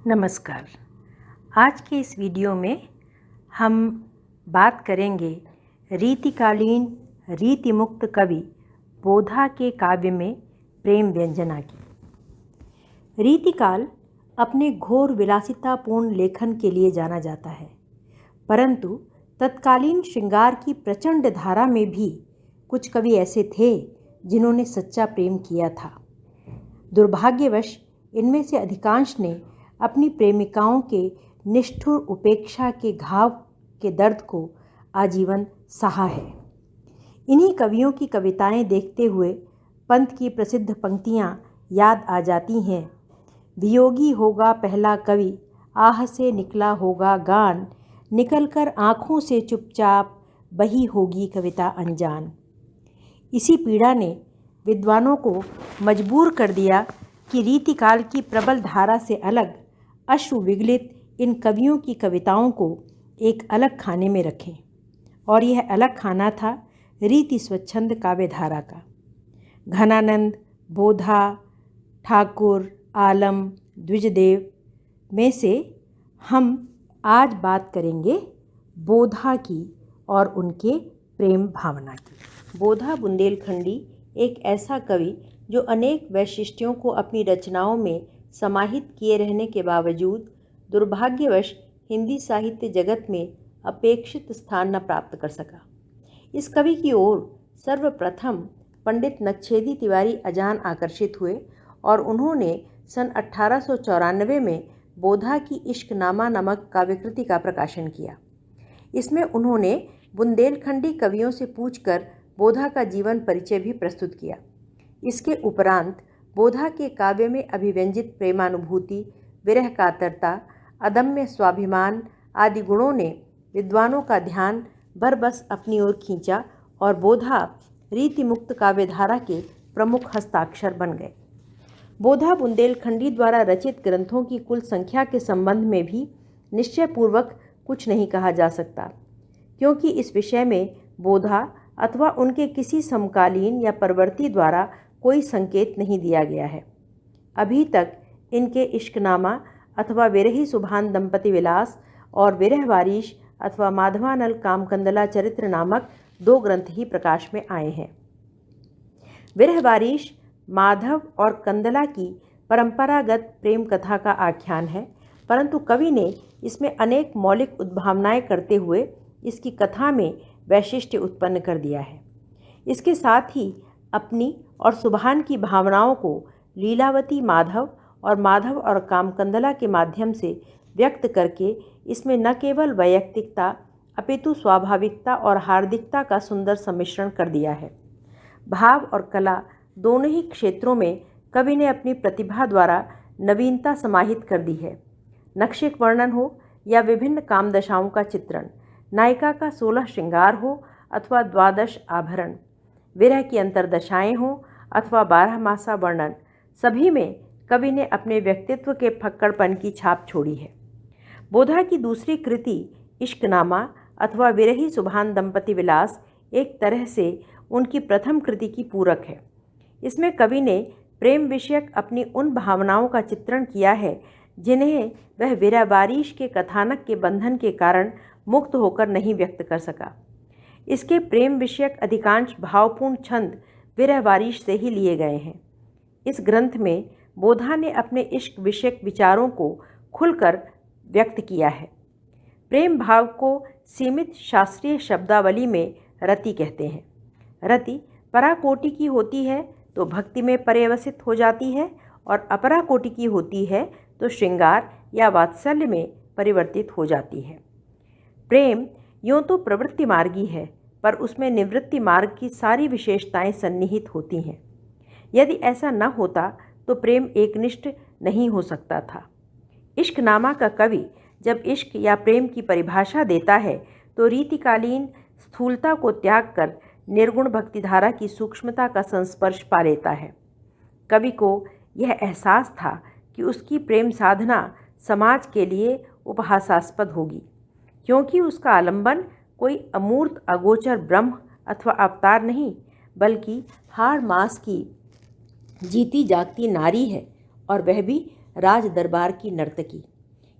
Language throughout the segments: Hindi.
नमस्कार। आज के इस वीडियो में हम बात करेंगे रीतिकालीन रीतिमुक्त कवि बोधा के काव्य में प्रेम व्यंजना की। रीतिकाल अपने घोर विलासितापूर्ण लेखन के लिए जाना जाता है, परंतु तत्कालीन श्रृंगार की प्रचंड धारा में भी कुछ कवि ऐसे थे जिन्होंने सच्चा प्रेम किया था। दुर्भाग्यवश इनमें से अधिकांश ने अपनी प्रेमिकाओं के निष्ठुर उपेक्षा के घाव के दर्द को आजीवन सहा है। इन्हीं कवियों की कविताएं देखते हुए पंत की प्रसिद्ध पंक्तियां याद आ जाती हैं। वियोगी होगा पहला कवि, आह से निकला होगा गान, निकलकर आँखों से चुपचाप बही होगी कविता अनजान। इसी पीड़ा ने विद्वानों को मजबूर कर दिया कि रीतिकाल की प्रबल धारा से अलग अश्रु विगलित इन कवियों की कविताओं को एक अलग खाने में रखें, और यह अलग खाना था रीति स्वच्छंद काव्यधारा का। घनानंद, बोधा, ठाकुर, आलम, द्विजदेव में से हम आज बात करेंगे बोधा की और उनके प्रेम भावना की। बोधा बुंदेलखंडी एक ऐसा कवि जो अनेक वैशिष्ट्यों को अपनी रचनाओं में समाहित किए रहने के बावजूद दुर्भाग्यवश हिंदी साहित्य जगत में अपेक्षित स्थान न प्राप्त कर सका। इस कवि की ओर सर्वप्रथम पंडित नक्शेदी तिवारी अजान आकर्षित हुए और उन्होंने सन 1894 में बोधा की इश्कनामा नामक काव्यकृति का प्रकाशन किया। इसमें उन्होंने बुंदेलखंडी कवियों से पूछकर बोधा का जीवन परिचय भी प्रस्तुत किया। इसके उपरांत बोधा के काव्य में अभिव्यंजित प्रेमानुभूति, विरह कातरता, अदम्य स्वाभिमान आदि गुणों ने विद्वानों का ध्यान बरबस अपनी ओर खींचा और बोधा रीतिमुक्त काव्यधारा के प्रमुख हस्ताक्षर बन गए। बोधा बुंदेलखंडी द्वारा रचित ग्रंथों की कुल संख्या के संबंध में भी निश्चयपूर्वक कुछ नहीं कहा जा सकता, क्योंकि इस विषय में बोधा अथवा उनके किसी समकालीन या परवर्ती द्वारा कोई संकेत नहीं दिया गया है। अभी तक इनके इश्कनामा अथवा विरही सुभान दंपति विलास और विरह वारीश अथवा माधवानल कामकंदला चरित्र नामक 2 ग्रंथ ही प्रकाश में आए हैं। विरह वारीश माधव और कंदला की परंपरागत प्रेम कथा का आख्यान है, परंतु कवि ने इसमें अनेक मौलिक उद्भावनाएं करते हुए इसकी कथा में वैशिष्ट्य उत्पन्न कर दिया है। इसके साथ ही अपनी और सुभान की भावनाओं को लीलावती माधव और माधव और कामकंदला के माध्यम से व्यक्त करके इसमें न केवल वैयक्तिकता अपितु स्वाभाविकता और हार्दिकता का सुंदर सम्मिश्रण कर दिया है। भाव और कला दोनों ही क्षेत्रों में कवि ने अपनी प्रतिभा द्वारा नवीनता समाहित कर दी है। नक्शिक वर्णन हो या विभिन्न कामदशाओं का चित्रण, नायिका का 16 श्रृंगार हो अथवा 12 आभरण, विरह की अंतरदशाएं हों अथवा 12 मासा वर्णन, सभी में कवि ने अपने व्यक्तित्व के फक्कड़पन की छाप छोड़ी है। बोधा की दूसरी कृति इश्कनामा अथवा विरही सुभान दंपति विलास एक तरह से उनकी प्रथम कृति की पूरक है। इसमें कवि ने प्रेम विषयक अपनी उन भावनाओं का चित्रण किया है जिन्हें वह विरह वारीश के कथानक के बंधन के कारण मुक्त होकर नहीं व्यक्त कर सका। इसके प्रेम विषयक अधिकांश भावपूर्ण छंद विरह वारीश से ही लिए गए हैं। इस ग्रंथ में बोधा ने अपने इश्क विषयक विचारों को खुलकर व्यक्त किया है। प्रेम भाव को सीमित शास्त्रीय शब्दावली में रति कहते हैं। रति पराकोटि की होती है तो भक्ति में पर्यवसित हो जाती है, और अपराकोटि की होती है तो श्रृंगार या वात्सल्य में परिवर्तित हो जाती है। प्रेम यूँ तो प्रवृत्ति मार्गी है, पर उसमें निवृत्ति मार्ग की सारी विशेषताएं सन्निहित होती हैं। यदि ऐसा न होता तो प्रेम एकनिष्ठ नहीं हो सकता था। इश्कनामा का कवि जब इश्क या प्रेम की परिभाषा देता है तो रीतिकालीन स्थूलता को त्याग कर निर्गुण भक्तिधारा की सूक्ष्मता का संस्पर्श पा लेता है। कवि को यह एहसास था कि उसकी प्रेम साधना समाज के लिए उपहासास्पद होगी, क्योंकि उसका आलंबन कोई अमूर्त अगोचर ब्रह्म अथवा अवतार नहीं, बल्कि हाड़ मास की जीती जागती नारी है, और वह भी राज दरबार की नर्तकी।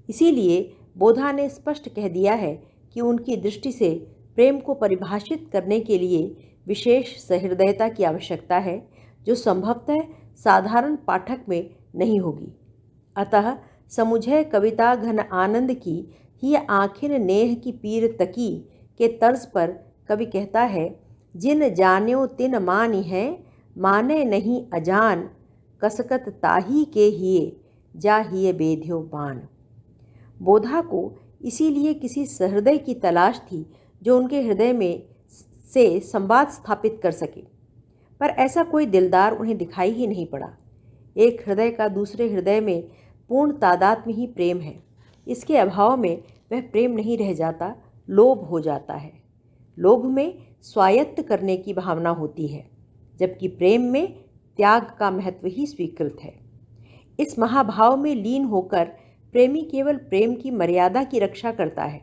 इसीलिए बोधा ने स्पष्ट कह दिया है कि उनकी दृष्टि से प्रेम को परिभाषित करने के लिए विशेष सहृदयता की आवश्यकता है, जो संभवतः साधारण पाठक में नहीं होगी। अतः समुझे कविता घन आनंद की ही आखिर नेह की पीर तकी के तर्ज पर कवि कहता है, जिन जान्यो तिन मानी है, माने नहीं अजान, कसकत ताही के हिये, जा हिये बेध्यो बान। बोधा को इसीलिए किसी सहृदय की तलाश थी जो उनके हृदय में से संवाद स्थापित कर सके, पर ऐसा कोई दिलदार उन्हें दिखाई ही नहीं पड़ा। एक हृदय का दूसरे हृदय में पूर्ण तादात्म्य ही प्रेम है। इसके अभाव में वह प्रेम नहीं रह जाता, लोभ हो जाता है। लोभ में स्वायत्त करने की भावना होती है, जबकि प्रेम में त्याग का महत्व ही स्वीकृत है। इस महाभाव में लीन होकर प्रेमी केवल प्रेम की मर्यादा की रक्षा करता है।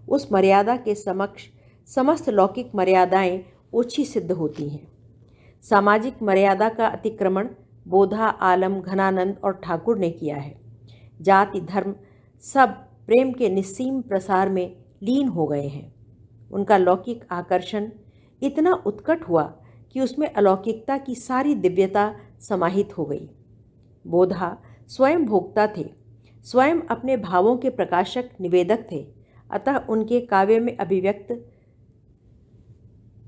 उस मर्यादा के समक्ष समस्त लौकिक मर्यादाएं ओछी सिद्ध होती हैं। सामाजिक मर्यादा का अतिक्रमण बोधा, आलम, घनानंद और ठाकुर ने किया है। जाति, धर्म सब प्रेम के निस्सीम प्रसार में लीन हो गए हैं। उनका लौकिक आकर्षण इतना उत्कट हुआ कि उसमें अलौकिकता की सारी दिव्यता समाहित हो गई। बोधा स्वयं भोक्ता थे, स्वयं अपने भावों के प्रकाशक, निवेदक थे। अतः उनके काव्य में अभिव्यक्त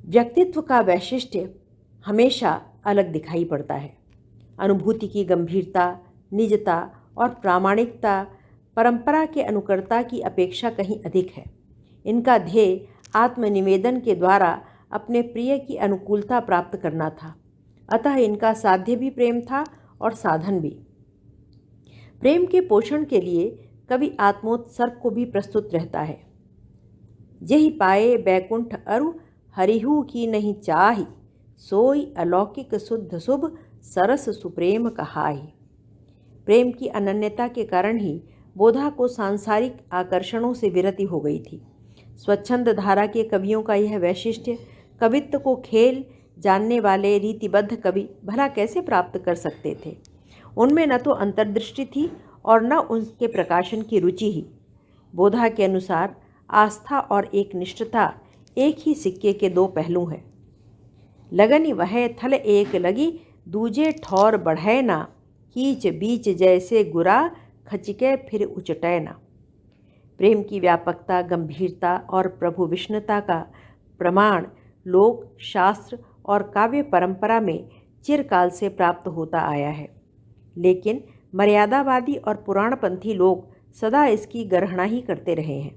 व्यक्तित्व का वैशिष्ट्य हमेशा अलग दिखाई पड़ता है। अनुभूति की गंभीरता, निजता और प्रामाणिकता परंपरा के अनुकर्ता की अपेक्षा कहीं अधिक है। इनका ध्येय आत्मनिवेदन के द्वारा अपने प्रिय की अनुकूलता प्राप्त करना था। अतः इनका साध्य भी प्रेम था और साधन भी। प्रेम के पोषण के लिए कवि आत्मोत्सर्ग को भी प्रस्तुत रहता है। जेहि पाए बैकुंठ अरु, हरिहु की नहीं चाहि, सोई अलौकिक शुद्ध शुभ, सरस सुप्रेम कहाहि। प्रेम की अनन्यता के कारण ही बोधा को सांसारिक आकर्षणों से विरति हो गई थी। स्वच्छंद धारा के कवियों का यह वैशिष्ट्य कवित्व को खेल जानने वाले रीतिबद्ध कवि भला कैसे प्राप्त कर सकते थे। उनमें न तो अंतर्दृष्टि थी और न उनके प्रकाशन की रुचि ही। बोधा के अनुसार आस्था और एक निष्ठता एक ही सिक्के के दो पहलू हैं। लगनी वह थल एक लगी, दूजे ठौर बढ़ै ना, कीच बीच जैसे गुरा, खचिके फिर उचटै ना। प्रेम की व्यापकता, गंभीरता और प्रभु विष्णुता का प्रमाण लोक, शास्त्र और काव्य परंपरा में चिरकाल से प्राप्त होता आया है, लेकिन मर्यादावादी और पुराणपंथी लोग सदा इसकी गर्हणा ही करते रहे हैं।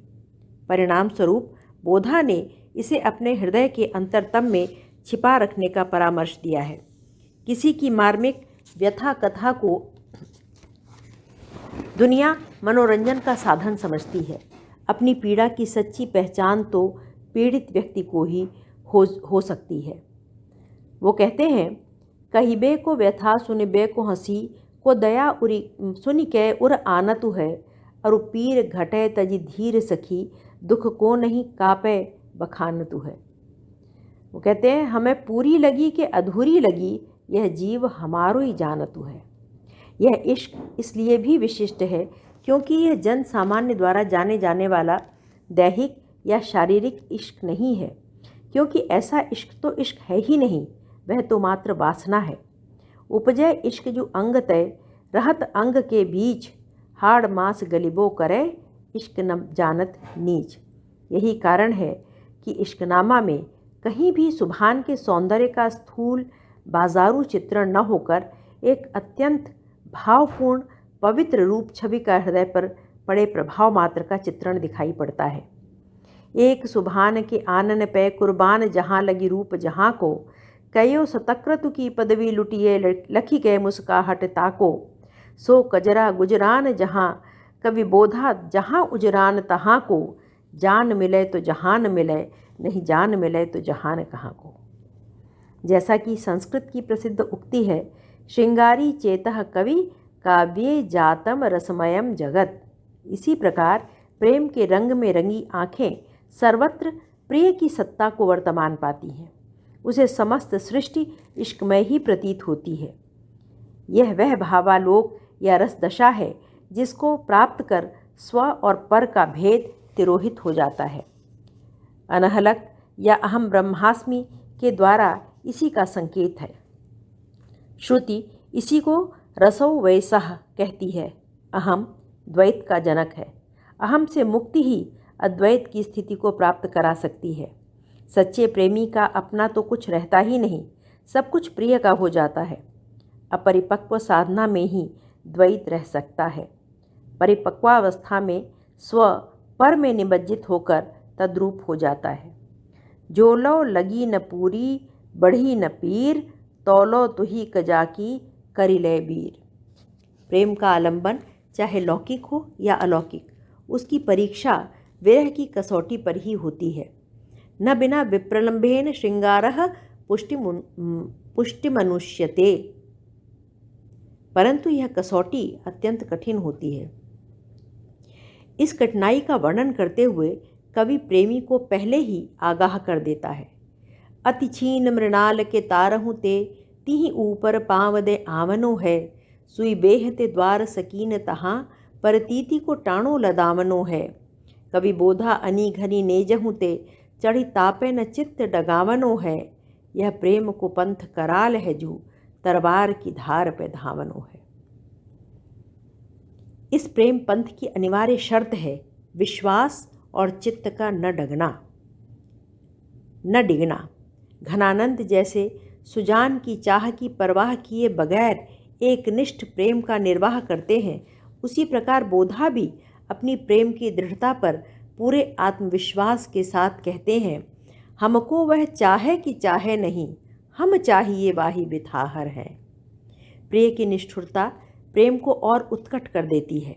परिणाम स्वरूप बोधा ने इसे अपने हृदय के अंतरतम में छिपा रखने का परामर्श दिया है। किसी की मार्मिक व्यथा कथा को दुनिया मनोरंजन का साधन समझती है। अपनी पीड़ा की सच्ची पहचान तो पीड़ित व्यक्ति को ही हो सकती है। वो कहते हैं, कहिबे को व्यथा सुनिबे को हंसी, को दया उरी सुनि के उर आनतु है, अरु पीर घटे तजी धीर सखी, दुख को नहीं कापे बखानतु है। वो कहते हैं, हमें पूरी लगी कि अधूरी लगी, यह जीव हमारो ही जानतु है। यह इश्क इसलिए भी विशिष्ट है क्योंकि यह जन सामान्य द्वारा जाने जाने वाला दैहिक या शारीरिक इश्क नहीं है, क्योंकि ऐसा इश्क तो इश्क है ही नहीं, वह तो मात्र वासना है। उपजय इश्क जो अंग तय रहत अंग के बीच, हाड़ मास गलिबो करे, इश्क न जानत नीच। यही कारण है कि इश्कनामा में कहीं भी सुभान के सौंदर्य का स्थूल बाजारू चित्रण न होकर एक अत्यंत भावपूर्ण पवित्र रूप छवि का हृदय पर पड़े प्रभाव मात्र का चित्रण दिखाई पड़ता है। एक सुभान के आनन पे कुर्बान जहाँ लगी रूप जहाँ को, कयो सतक्रतु की पदवी लुटिए लखी गए मुस्काहट ताको, सो कजरा गुजरान जहाँ कवि बोधा जहाँ उजरान तहाँ को, जान मिले तो जहान मिले, नहीं जान मिले तो जहान कहाँ को। जैसा कि संस्कृत की प्रसिद्ध उक्ति है, श्रृंगारी चेतः कवि काव्ये जातम रसमयम जगत। इसी प्रकार प्रेम के रंग में रंगी आँखें सर्वत्र प्रिय की सत्ता को वर्तमान पाती हैं। उसे समस्त सृष्टि इश्कमय ही प्रतीत होती है। यह वह भावालोक या रसदशा है जिसको प्राप्त कर स्व और पर का भेद तिरोहित हो जाता है। अनहलक या अहम ब्रह्मास्मि के द्वारा इसी का संकेत है। श्रुति इसी को रसो वैसह कहती है। अहम द्वैत का जनक है। अहम से मुक्ति ही अद्वैत की स्थिति को प्राप्त करा सकती है। सच्चे प्रेमी का अपना तो कुछ रहता ही नहीं, सब कुछ प्रिय का हो जाता है। अपरिपक्व साधना में ही द्वैत रह सकता है। परिपक्वावस्था में स्व पर में निमज्जित होकर तद्रूप हो जाता है। जो लो लगी न पूरी बढ़ी न पीर, तौलो तुही कजाकी करी ले बीर। प्रेम का आलंबन चाहे लौकिक हो या अलौकिक, उसकी परीक्षा विरह की कसौटी पर ही होती है। न बिना विप्रलंबेन श्रृंगारः पुष्टिमनुष्यते, परंतु यह कसौटी अत्यंत कठिन होती है। इस कठिनाई का वर्णन करते हुए कवि प्रेमी को पहले ही आगाह कर देता है। अति छीन मृणाल के तारहु ते, तिहि ऊपर पाँव दे आवनो है। सुई बेहते द्वार सकीन तहाँ, परतीति को टाणो लदावनो है। कवि बोधा अनी घनी नेजहु ते, चढ़ी तापे न चित्त डगावनो है। यह प्रेम को पंथ कराल है जू, तरवार की धार पे धावनो है। इस प्रेम पंथ की अनिवार्य शर्त है विश्वास और चित्त का न डिगना। घनानंद जैसे सुजान की चाह की परवाह किए बगैर एक निष्ठ प्रेम का निर्वाह करते हैं, उसी प्रकार बोधा भी अपनी प्रेम की दृढ़ता पर पूरे आत्मविश्वास के साथ कहते हैं, हमको वह चाहे कि चाहे नहीं, हम चाहिए वाही बिथाहर है। प्रिय की निष्ठुरता प्रेम को और उत्कट कर देती है।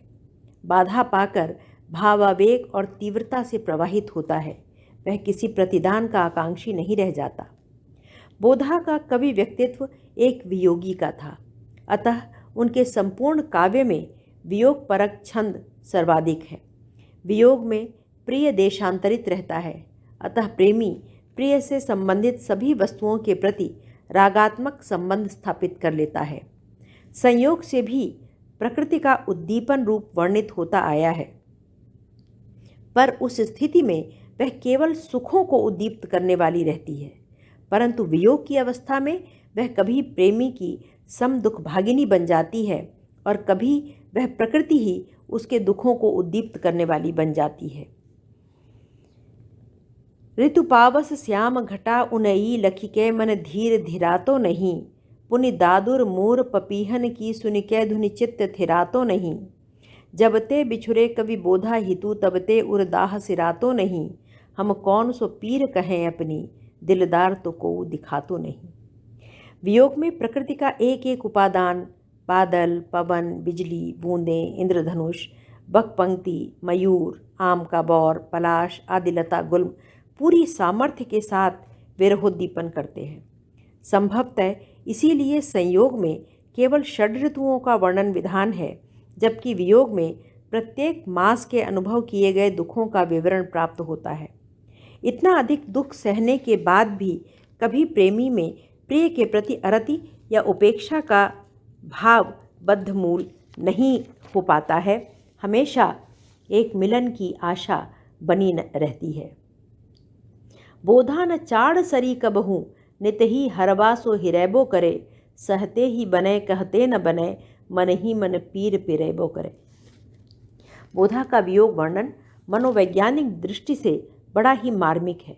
बाधा पाकर भावावेग और तीव्रता से प्रवाहित होता है। वह किसी प्रतिदान का आकांक्षी नहीं रह जाता। बोधा का कवि व्यक्तित्व एक वियोगी का था, अतः उनके संपूर्ण काव्य में वियोग परक छंद सर्वाधिक है। वियोग में प्रिय देशांतरित रहता है, अतः प्रेमी प्रिय से संबंधित सभी वस्तुओं के प्रति रागात्मक संबंध स्थापित कर लेता है। संयोग से भी प्रकृति का उद्दीपन रूप वर्णित होता आया है, पर उस स्थिति में वह केवल सुखों को उद्दीप्त करने वाली रहती है, परंतु वियोग की अवस्था में वह कभी प्रेमी की सम दुख भागिनी बन जाती है और कभी वह प्रकृति ही उसके दुखों को उद्दीप्त करने वाली बन जाती है। ऋतु पावस श्याम घटा उनई, लखिके मन धीर धिरातो नहीं। पुनि दादुर मोर पपीहन की, सुनिके धुनि चित्त थिरातो नहीं। जबते बिछुरे कवि बोधा हितु, तबते उरदाह सिरातो नहीं। हम कौन सो पीर कहें अपनी, दिलदार तो को दिखातो नहीं। वियोग में प्रकृति का एक एक उपादान, बादल, पवन, बिजली, बूंदें, इंद्रधनुष, बकपंक्ति, मयूर, आम का बौर, पलाश आदि लता गुल्म पूरी सामर्थ्य के साथ विरहोद्दीपन करते हैं। संभवतः इसीलिए संयोग में केवल षड ऋतुओं का वर्णन विधान है, जबकि वियोग में प्रत्येक मास के अनुभव किए गए दुखों का विवरण प्राप्त होता है। इतना अधिक दुख सहने के बाद भी कभी प्रेमी में प्रिय के प्रति अरति या उपेक्षा का भाव बद्धमूल नहीं हो पाता है। हमेशा एक मिलन की आशा बनी रहती है। बोधा न चाड़ सरी कबहूँ, नित ही हरवा सो हिरैबो करे। सहते ही बने कहते न बने, मन ही मन पीर पिरैबो करे। बोधा का वियोग वर्णन मनोवैज्ञानिक दृष्टि से बड़ा ही मार्मिक है।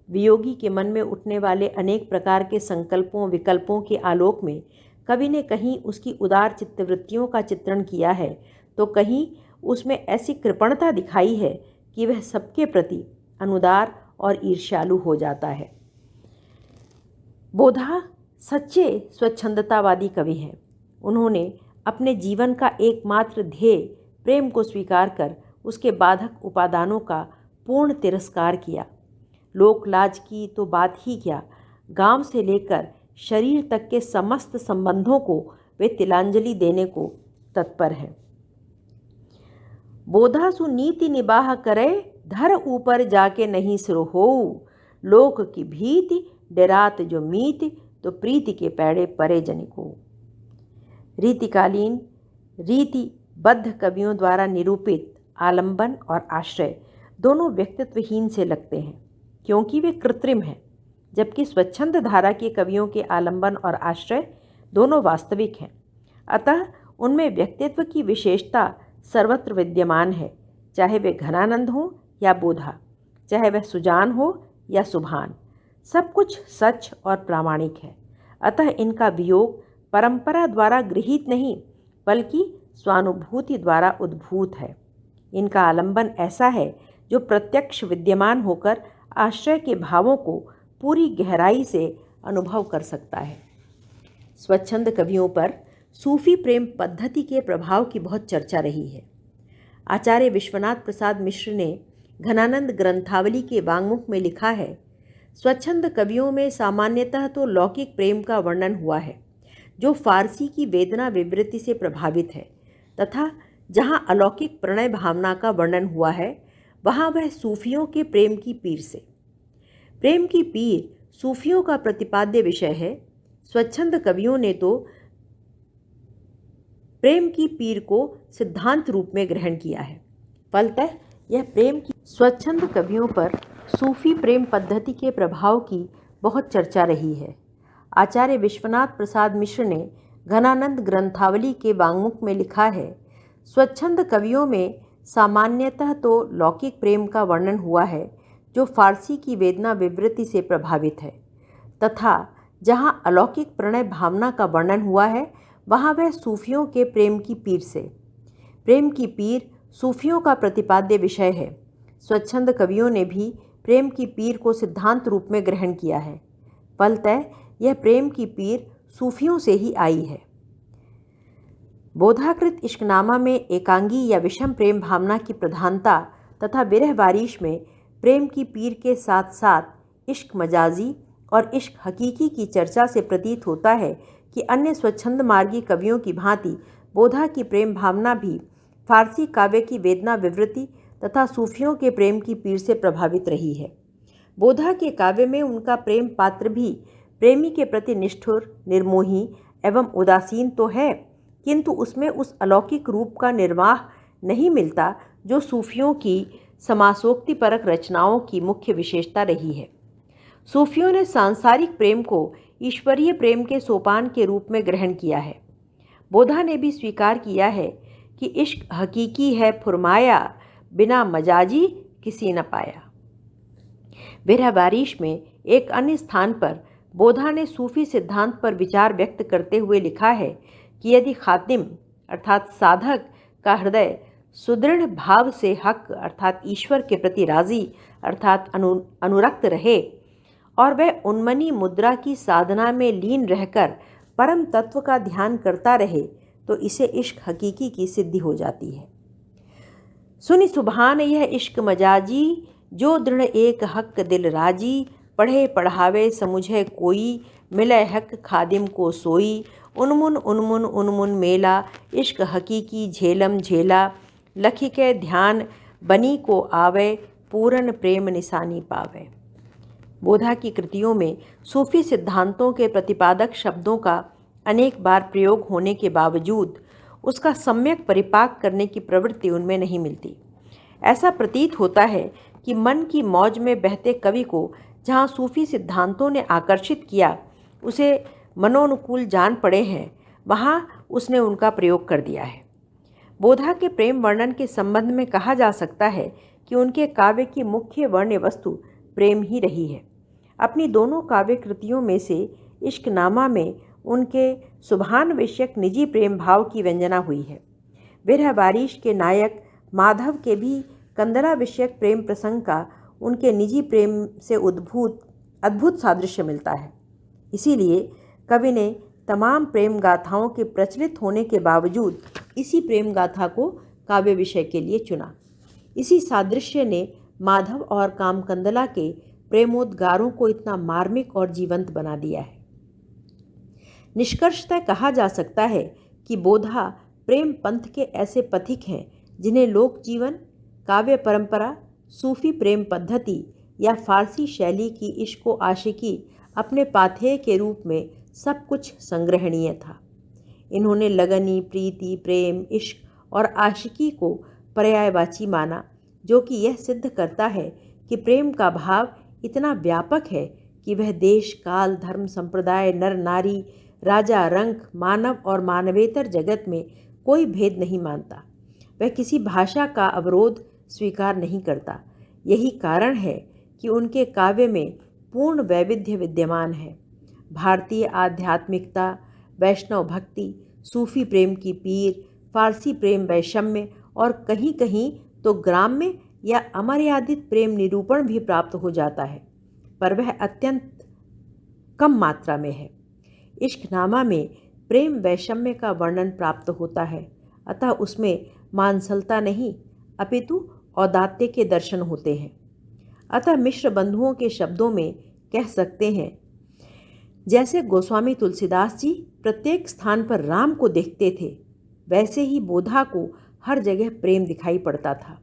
वियोगी के मन में उठने वाले अनेक प्रकार के संकल्पों विकल्पों के आलोक में कवि ने कहीं उसकी उदार चित्तवृत्तियों का चित्रण किया है, तो कहीं उसमें ऐसी कृपणता दिखाई है कि वह सबके प्रति अनुदार और ईर्ष्यालु हो जाता है। बोधा सच्चे स्वच्छंदतावादी कवि हैं। उन्होंने अपने जीवन का एकमात्र ध्येय प्रेम को स्वीकार कर उसके बाधक उपादानों का पूर्ण तिरस्कार किया। लोक लाज की तो बात ही क्या, गांव से लेकर शरीर तक के समस्त संबंधों को वे तिलांजलि देने को तत्पर हैं। बोधा सु नीति निबाह करे, धर ऊपर जाके नहीं सिर हो। लोक की भीति डरात जो मीति, तो प्रीति के पैड़े परे जनिको। रीतिकालीन रीतिबद्ध कवियों द्वारा निरूपित आलंबन और आश्रय दोनों व्यक्तित्वहीन से लगते हैं, क्योंकि वे कृत्रिम हैं, जबकि स्वच्छंद धारा के कवियों के आलंबन और आश्रय दोनों वास्तविक हैं। अतः उनमें व्यक्तित्व की विशेषता सर्वत्र विद्यमान है, चाहे वे घनानंद हों या बोधा, चाहे वह सुजान हो या सुभान। सब कुछ सच और प्रामाणिक है। अतः इनका वियोग परंपरा द्वारा गृहीत नहीं, बल्कि स्वानुभूति द्वारा उद्भूत है। इनका आलंबन ऐसा है जो प्रत्यक्ष विद्यमान होकर आश्रय के भावों को पूरी गहराई से अनुभव कर सकता है। स्वच्छंद कवियों पर सूफी प्रेम पद्धति के प्रभाव की बहुत चर्चा रही है। आचार्य विश्वनाथ प्रसाद मिश्र ने घनानंद ग्रंथावली के वांग्मुख में लिखा है, स्वच्छंद कवियों में सामान्यतः तो लौकिक प्रेम का वर्णन हुआ है, जो फारसी की वेदना विवृत्ति से प्रभावित है, तथा जहाँ अलौकिक प्रणय भावना का वर्णन हुआ है, वहाँ वह सूफियों के प्रेम की पीर से। प्रेम की पीर सूफियों का प्रतिपाद्य विषय है। स्वच्छंद कवियों ने तो प्रेम की पीर को सिद्धांत रूप में ग्रहण किया है। फलतः यह प्रेम की स्वच्छंद कवियों पर सूफी प्रेम पद्धति के प्रभाव की बहुत चर्चा रही है। आचार्य विश्वनाथ प्रसाद मिश्र ने घनानंद ग्रंथावली के वांग्मुख में लिखा है, स्वच्छंद कवियों में सामान्यतः तो लौकिक प्रेम का वर्णन हुआ है, जो फारसी की वेदना विवृत्ति से प्रभावित है, तथा जहाँ अलौकिक प्रणय भावना का वर्णन हुआ है, वहाँ वह सूफियों के प्रेम की पीर से। प्रेम की पीर सूफियों का प्रतिपाद्य विषय है। स्वच्छंद कवियों ने भी प्रेम की पीर को सिद्धांत रूप में ग्रहण किया है। फलतः यह प्रेम की पीर सूफियों से ही आई है। बोधाकृत इश्कनामा में एकांगी या विषम प्रेम भावना की प्रधानता तथा विरह बारिश में प्रेम की पीर के साथ साथ इश्क मजाजी और इश्क हकीकी की चर्चा से प्रतीत होता है कि अन्य स्वच्छंद मार्गी कवियों की भांति बोधा की प्रेम भावना भी फारसी काव्य की वेदना विवृत्ति तथा सूफियों के प्रेम की पीर से प्रभावित रही है। बोधा के काव्य में उनका प्रेम पात्र भी प्रेमी के प्रति निष्ठुर, निर्मोही एवं उदासीन तो है, किंतु उसमें उस अलौकिक रूप का निर्वाह नहीं मिलता जो सूफियों की समासोक्तिपरक रचनाओं की मुख्य विशेषता रही है। सूफियों ने सांसारिक प्रेम को ईश्वरीय प्रेम के सोपान के रूप में ग्रहण किया है। बोधा ने भी स्वीकार किया है कि इश्क हकीकी है फुरमाया, बिना मजाजी किसी न पाया। विरह बारिश में एक अन्य स्थान पर बोधा ने सूफी सिद्धांत पर विचार व्यक्त करते हुए लिखा है कि यदि खातिम अर्थात साधक का हृदय सुदृढ़ भाव से हक अर्थात ईश्वर के प्रति राजी अर्थात अनुरक्त रहे और वह उन्मनी मुद्रा की साधना में लीन रहकर परम तत्व का ध्यान करता रहे, तो इसे इश्क हकीकी की सिद्धि हो जाती है। सुनि सुभान यह इश्क मजाजी, जो दृढ़ एक हक दिल राजी, पढ़े पढ़ावे समुझे कोई, मिले हक खादिम को सोई, उन्मुन उन्मुन उन्मुन मेला, इश्क हकीकी झेलम झेला, लखी के ध्यान बनी को आवे, पूरन प्रेम निशानी पावे। बोधा की कृतियों में सूफी सिद्धांतों के प्रतिपादक शब्दों का अनेक बार प्रयोग होने के बावजूद उसका सम्यक परिपाक करने की प्रवृत्ति उनमें नहीं मिलती। ऐसा प्रतीत होता है कि मन की मौज में बहते कवि को जहाँ सूफी सिद्धांतों ने आकर्षित किया, उसे मनोनुकूल जान पड़े हैं, वहाँ उसने उनका प्रयोग कर दिया है। बोधा के प्रेम वर्णन के संबंध में कहा जा सकता है कि उनके काव्य की मुख्य वर्ण्य वस्तु प्रेम ही रही है। अपनी दोनों काव्य कृतियों में से इश्कनामा में उनके सुभान विषयक निजी प्रेम भाव की व्यंजना हुई है। विरह बारिश के नायक माधव के भी कंदला विषयक प्रेम प्रसंग का उनके निजी प्रेम से अद्भुत सादृश्य मिलता है। इसीलिए कवि ने तमाम प्रेम गाथाओं के प्रचलित होने के बावजूद इसी प्रेम गाथा को काव्य विषय के लिए चुना। इसी सादृश्य ने माधव और कामकंदला के प्रेमोद्गारों को इतना मार्मिक और जीवंत बना दिया है। निष्कर्षतः कहा जा सकता है कि बोधा प्रेम पंथ के ऐसे पथिक हैं जिन्हें लोक जीवन, काव्य परंपरा, सूफी प्रेम पद्धति या फारसी शैली की इश्क आशिकी अपने पाथेय के रूप में सब कुछ संग्रहणीय था। इन्होंने लगनी, प्रीति, प्रेम, इश्क और आशिकी को पर्यायवाची माना, जो कि यह सिद्ध करता है कि प्रेम का भाव इतना व्यापक है कि वह देश, काल, धर्म, संप्रदाय, नर नारी, राजा, रंक, मानव और मानवेतर जगत में कोई भेद नहीं मानता। वह किसी भाषा का अवरोध स्वीकार नहीं करता। यही कारण है कि उनके काव्य में पूर्ण वैविध्य विद्यमान है। भारतीय आध्यात्मिकता, वैष्णव भक्ति, सूफी प्रेम की पीर, फारसी प्रेम वैषम्य और कहीं कहीं तो ग्राम्य या अमर्यादित प्रेम निरूपण भी प्राप्त हो जाता है, पर वह अत्यंत कम मात्रा में है। इश्कनामा में प्रेम वैषम्य का वर्णन प्राप्त होता है, अतः उसमें मांसलता नहीं अपितु औदात्य के दर्शन होते हैं। अतः मिश्र बंधुओं के शब्दों में कह सकते हैं, जैसे गोस्वामी तुलसीदास जी प्रत्येक स्थान पर राम को देखते थे, वैसे ही बोधा को हर जगह प्रेम दिखाई पड़ता था।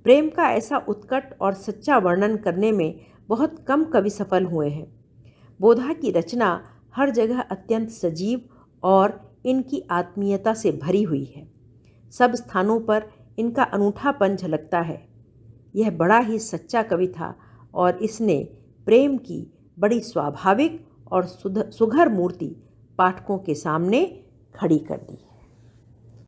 प्रेम का ऐसा उत्कट और सच्चा वर्णन करने में बहुत कम कवि सफल हुए हैं। बोधा की रचना हर जगह अत्यंत सजीव और इनकी आत्मीयता से भरी हुई है। सब स्थानों पर इनका अनूठापन झलकता है। यह बड़ा ही सच्चा कवि था और इसने प्रेम की बड़ी स्वाभाविक और सुघर मूर्ति पाठकों के सामने खड़ी कर दी।